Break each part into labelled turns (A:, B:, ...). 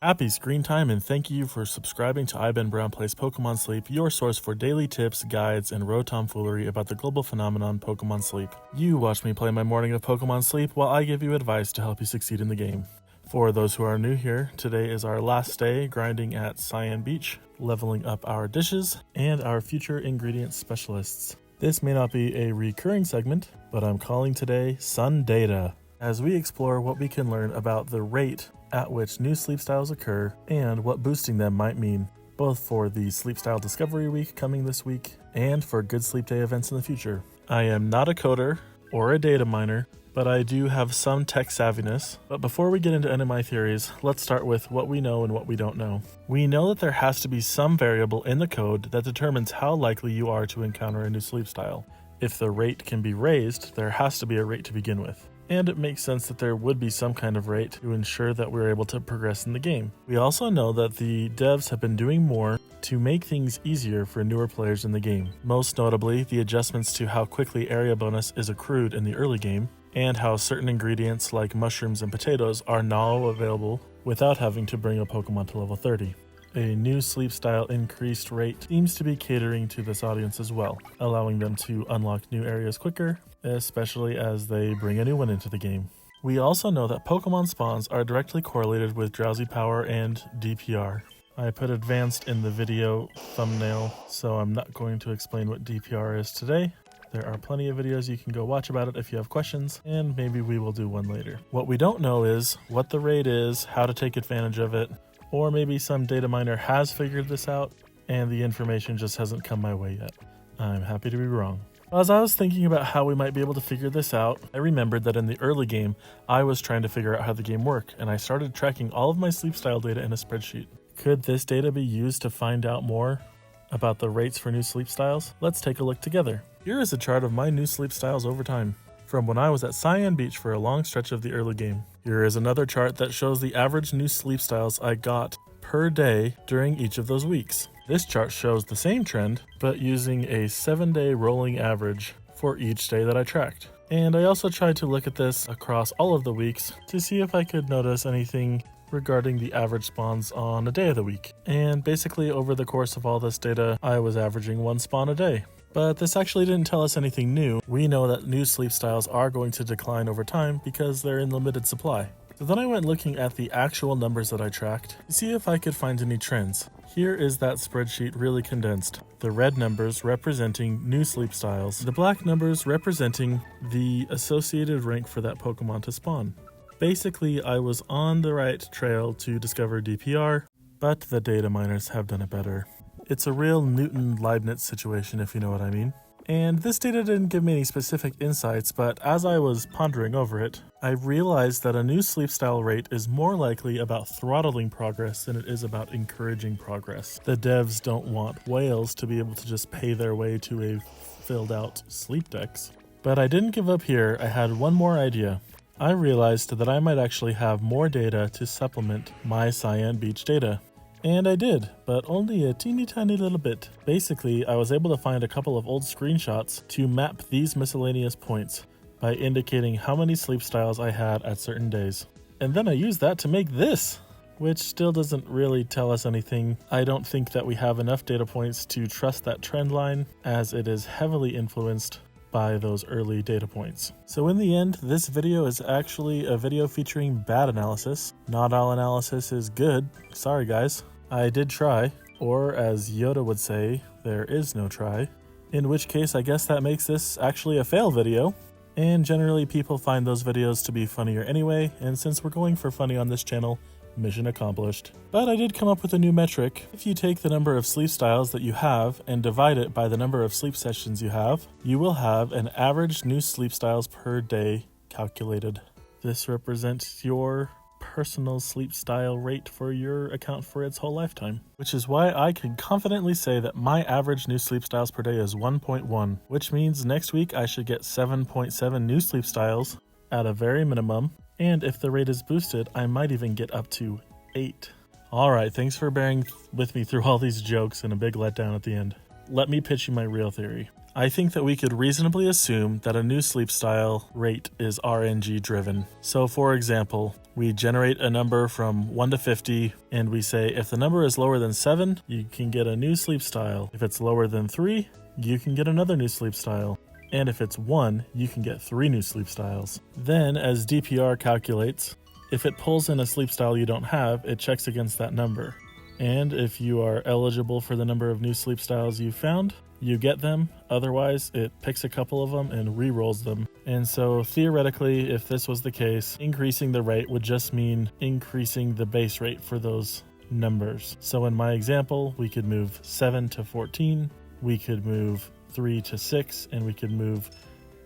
A: Happy screen time, and thank you for subscribing to I Ben Brown Plays Pokémon Sleep, your source for daily tips, guides, and road tomfoolery about the global phenomenon Pokémon Sleep. You watch me play my morning of Pokémon Sleep while I give you advice to help you succeed in the game. For those who are new here, today is our last day grinding at Cyan Beach, leveling up our dishes and our future ingredient specialists. This may not be a recurring segment, but I'm calling today Sun Data, as we explore what we can learn about the rate at which new sleep styles occur and what boosting them might mean, both for the Sleep Style Discovery Week coming this week and for Good Sleep Day events in the future. I am not a coder or a data miner, but I do have some tech savviness. But before we get into any of my theories, let's start with what we know and what we don't know. We know that there has to be some variable in the code that determines how likely you are to encounter a new sleep style. If the rate can be raised, there has to be a rate to begin with. And it makes sense that there would be some kind of rate to ensure that we're able to progress in the game. We also know that the devs have been doing more to make things easier for newer players in the game. Most notably, the adjustments to how quickly area bonus is accrued in the early game, and how certain ingredients like mushrooms and potatoes are now available without having to bring a Pokemon to level 30. A new sleep style increased rate seems to be catering to this audience as well, allowing them to unlock new areas quicker, especially as they bring a new one into the game. We also know that Pokemon spawns are directly correlated with drowsy power and DPR. I put advanced in the video thumbnail, so I'm not going to explain what DPR is today. There are plenty of videos you can go watch about it if you have questions, and maybe we will do one later. What we don't know is what the rate is, how to take advantage of it, or maybe some data miner has figured this out and the information just hasn't come my way yet. I'm happy to be wrong. As I was thinking about how we might be able to figure this out, I remembered that in the early game, I was trying to figure out how the game worked, and I started tracking all of my sleep style data in a spreadsheet. Could this data be used to find out more about the rates for new sleep styles? Let's take a look together. Here is a chart of my new sleep styles over time, from when I was at Cyan Beach for a long stretch of the early game. Here is another chart that shows the average new sleep styles I got per day during each of those weeks. This chart shows the same trend, but using a 7-day rolling average for each day that I tracked. And I also tried to look at this across all of the weeks to see if I could notice anything regarding the average spawns on a day of the week. And basically over the course of all this data, I was averaging 1 spawn a day. But this actually didn't tell us anything new. We know that new sleep styles are going to decline over time because they're in limited supply. So then I went looking at the actual numbers that I tracked to see if I could find any trends. Here is that spreadsheet really condensed. The red numbers representing new sleep styles, the black numbers representing the associated rank for that Pokemon to spawn. Basically, I was on the right trail to discover DPR, but the data miners have done it better. It's a real Newton-Leibniz situation, if you know what I mean. And this data didn't give me any specific insights, but as I was pondering over it, I realized that a new sleep style rate is more likely about throttling progress than it is about encouraging progress. The devs don't want whales to be able to just pay their way to a filled out sleep dex. But I didn't give up here. I had one more idea. I realized that I might actually have more data to supplement my Cyan Beach data. And I did, but only a teeny tiny little bit. Basically, I was able to find a couple of old screenshots to map these miscellaneous points by indicating how many sleep styles I had at certain days. And then I used that to make this, which still doesn't really tell us anything. I don't think that we have enough data points to trust that trend line, as it is heavily influenced by those early data points. So in the end, this video is actually a video featuring bad analysis. Not all analysis is good. Sorry guys. I did try, or as Yoda would say, there is no try. In which case, I guess that makes this actually a fail video. And generally people find those videos to be funnier anyway, and since we're going for funny on this channel, mission accomplished. But I did come up with a new metric. If you take the number of sleep styles that you have and divide it by the number of sleep sessions you have, you will have an average new sleep styles per day calculated. This represents your personal sleep style rate for your account for its whole lifetime, which is why I can confidently say that my average new sleep styles per day is 1.1, which means next week I should get 7.7 new sleep styles at a very minimum, and if the rate is boosted, I might even get up to 8. Alright, thanks for bearing with me through all these jokes and a big letdown at the end. Let me pitch you my real theory. I think that we could reasonably assume that a new sleep style rate is RNG driven. So for example, we generate a number from 1 to 50 and we say if the number is lower than 7, you can get a new sleep style. If it's lower than 3, you can get another new sleep style. And if it's 1, you can get 3 new sleep styles. Then as DPR calculates, if it pulls in a sleep style you don't have, it checks against that number. And if you are eligible for the number of new sleep styles you found, you get them. Otherwise, it picks a couple of them and re-rolls them. And so theoretically, if this was the case, increasing the rate would just mean increasing the base rate for those numbers. So in my example, we could move 7 to 14, we could move 3 to 6, and we could move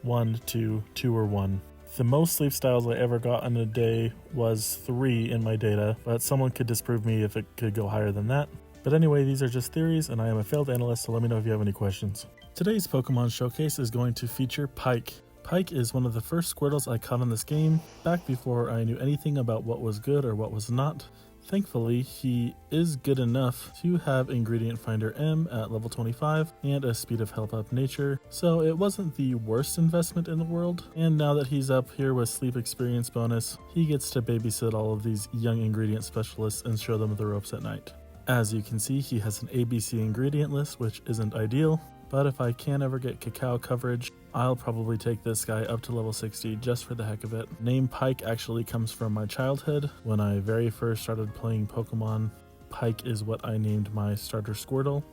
A: 1 to 2 or 1. The most sleep styles I ever got in a day was 3 in my data, but someone could disprove me if it could go higher than that. But anyway, these are just theories, and I am a failed analyst, so let me know if you have any questions. Today's Pokemon showcase is going to feature Pike. Pike is one of the first Squirtles I caught in this game, back before I knew anything about what was good or what was not. Thankfully, he is good enough to have Ingredient Finder M at level 25 and a Speed of Help Up Nature, so it wasn't the worst investment in the world. And now that he's up here with Sleep Experience bonus, he gets to babysit all of these young ingredient specialists and show them the ropes at night. As you can see, he has an ABC ingredient list, which isn't ideal, but if I can ever get cacao coverage, I'll probably take this guy up to level 60 just for the heck of it. Name Pike actually comes from my childhood. When I very first started playing Pokemon, Pike is what I named my starter Squirtle.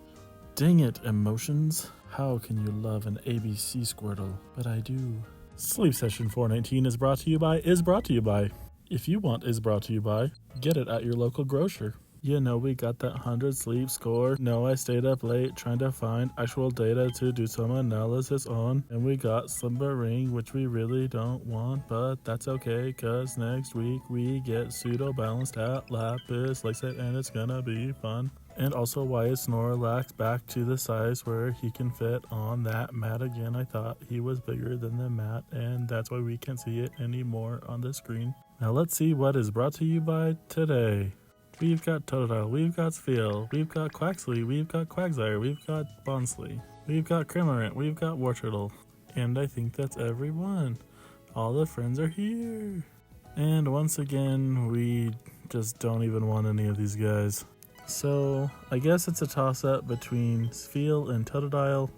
A: Dang it, emotions. How can you love an ABC Squirtle? But I do. Sleep Session 419 is brought to you by If you want is brought to you by, get it at your local grocer. You know we got that 100 sleep score. No, I stayed up late trying to find actual data to do some analysis on. And we got Slumbering, which we really don't want, but that's okay, cause next week we get Pseudo Balanced at Lapis Lakeside and it's gonna be fun. And also why is Snorlax back to the size where he can fit on that mat again? I thought he was bigger than the mat and that's why we can't see it anymore on the screen. Now let's see what is brought to you by today. We've got Totodile, we've got Spheal, we've got Quaxly, we've got Quagsire, we've got Bonsly, we've got Cramorant, we've got Wartortle, and I think that's everyone. All the friends are here. And once again, we just don't even want any of these guys. So I guess it's a toss-up between Spheal and Totodile,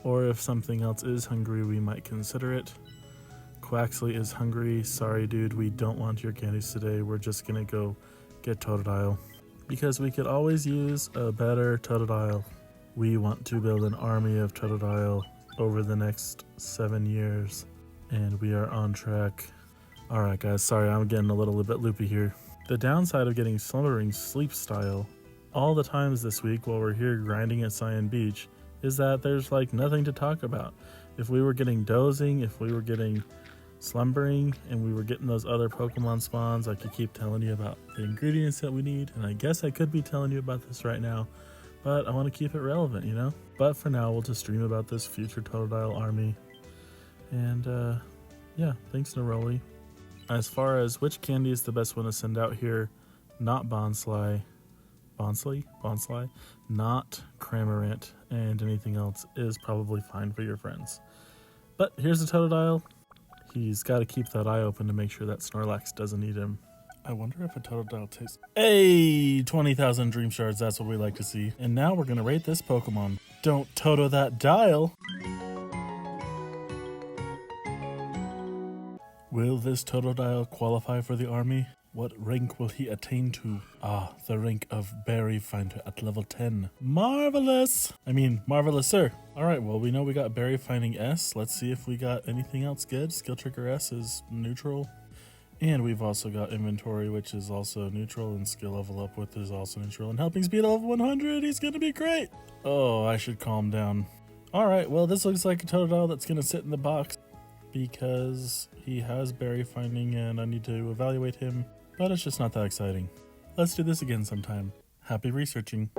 A: or if something else is hungry, we might consider it. Quaxly is hungry. Sorry, dude, we don't want your candies today. We're just gonna go get Totodile, because we could always use a better Totodile. We want to build an army of Totodile over the next 7 years, and we are on track. Alright guys, sorry I'm getting a little bit loopy here. The downside of getting Slumbering Sleep Style all the times this week while we're here grinding at Cyan Beach is that there's like nothing to talk about. If we were getting Dozing, if we were getting Slumbering, and we were getting those other Pokemon spawns, I could keep telling you about the ingredients that we need, and I guess I could be telling you about this right now, but I want to keep it relevant, you know? But for now, we'll just stream about this future Totodile army. And yeah, thanks Neroli. As far as which candy is the best one to send out here, not Bonsly, not Cramorant, and anything else is probably fine for your friends. But here's the Totodile. He's got to keep that eye open to make sure that Snorlax doesn't eat him. I wonder if a Totodile tastes... Hey! 20,000 Dream Shards, that's what we like to see. And now we're going to rate this Pokemon. Don't Toto that dial! Will this Totodile qualify for the army? What rank will he attain to? Ah, the rank of Berry Finder at level 10. Marvelous! Marvelous, sir. Alright, well, we know we got Berry Finding S. Let's see if we got anything else good. Skill Trigger S is neutral. And we've also got Inventory, which is also neutral, and Skill Level Up with is also neutral. And Helping Speed level 100, he's gonna be great! Oh, I should calm down. Alright, well, this looks like a Totodile that's gonna sit in the box because he has Berry Finding and I need to evaluate him. But it's just not that exciting. Let's do this again sometime. Happy researching.